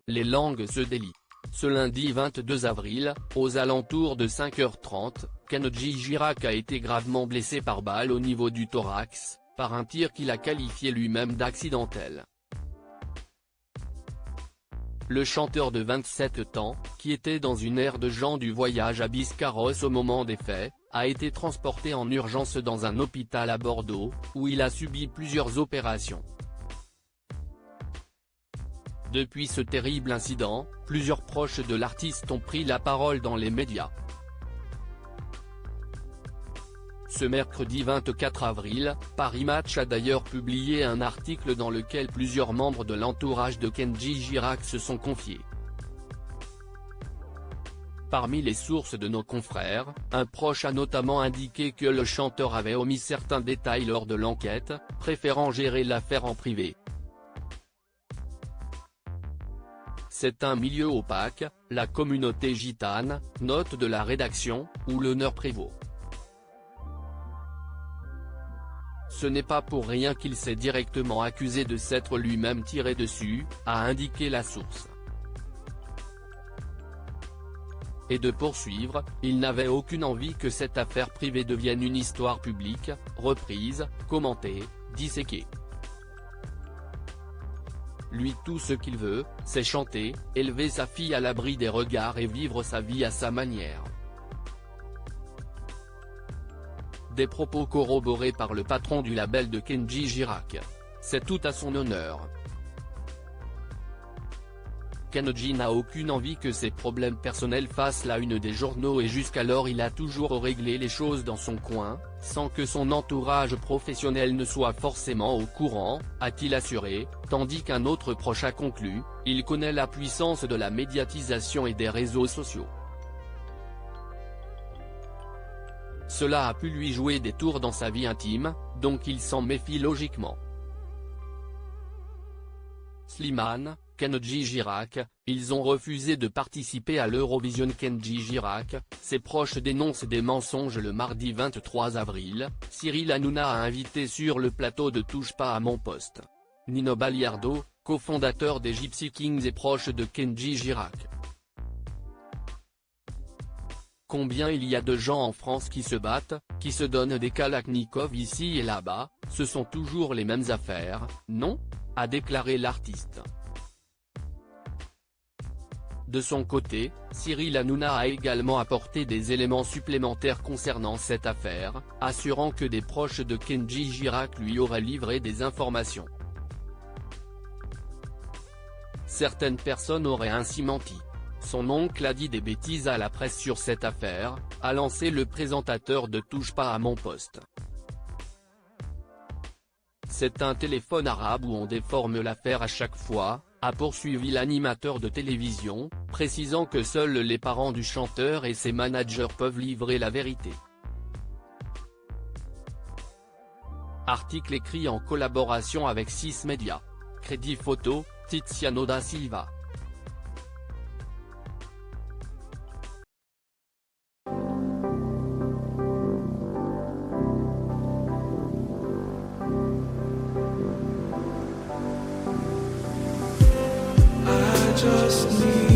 les langues se délient. Ce lundi 22 avril, aux alentours de 5h30, Kenji Girac a été gravement blessé par balle au niveau du thorax, par un tir qu'il a qualifié lui-même d'accidentel. Le chanteur de 27 ans, qui était dans une aire de gens du voyage à Biscarrosse au moment des faits, a été transporté en urgence dans un hôpital à Bordeaux, où il a subi plusieurs opérations. Depuis ce terrible incident, plusieurs proches de l'artiste ont pris la parole dans les médias. Ce mercredi 24 avril, Paris Match a d'ailleurs publié un article dans lequel plusieurs membres de l'entourage de Kenji Girac se sont confiés. Parmi les sources de nos confrères, un proche a notamment indiqué que le chanteur avait omis certains détails lors de l'enquête, préférant gérer l'affaire en privé. C'est un milieu opaque, la communauté gitane, note de la rédaction, où l'honneur prévaut. Ce n'est pas pour rien qu'il s'est directement accusé de s'être lui-même tiré dessus, a indiqué la source. Et de poursuivre, il n'avait aucune envie que cette affaire privée devienne une histoire publique, reprise, commentée, disséquée. Lui tout ce qu'il veut, c'est chanter, élever sa fille à l'abri des regards et vivre sa vie à sa manière. Des propos corroborés par le patron du label de Kenji Girac. C'est tout à son honneur. Kenji n'a aucune envie que ses problèmes personnels fassent la une des journaux et jusqu'alors il a toujours réglé les choses dans son coin, sans que son entourage professionnel ne soit forcément au courant, a-t-il assuré, tandis qu'un autre proche a conclu, il connaît la puissance de la médiatisation et des réseaux sociaux. Cela a pu lui jouer des tours dans sa vie intime, donc il s'en méfie logiquement. Slimane, Kenji Girac, ils ont refusé de participer à l'Eurovision. Kenji Girac, ses proches dénoncent des mensonges. Le mardi 23 avril, Cyril Hanouna a invité sur le plateau de Touche pas à mon poste Nino Baliardo, cofondateur des Gypsy Kings et proche de Kenji Girac. Combien il y a de gens en France qui se battent, qui se donnent des kalachnikovs ici et là-bas, ce sont toujours les mêmes affaires, non ? A déclaré l'artiste. De son côté, Cyril Hanouna a également apporté des éléments supplémentaires concernant cette affaire, assurant que des proches de Kenji Girac lui auraient livré des informations. Certaines personnes auraient ainsi menti. Son oncle a dit des bêtises à la presse sur cette affaire, a lancé le présentateur de Touche pas à mon poste. C'est un téléphone arabe où on déforme l'affaire à chaque fois, a poursuivi l'animateur de télévision, précisant que seuls les parents du chanteur et ses managers peuvent livrer la vérité. Article écrit en collaboration avec 6 médias. Crédit photo, Tiziano da Silva. Just need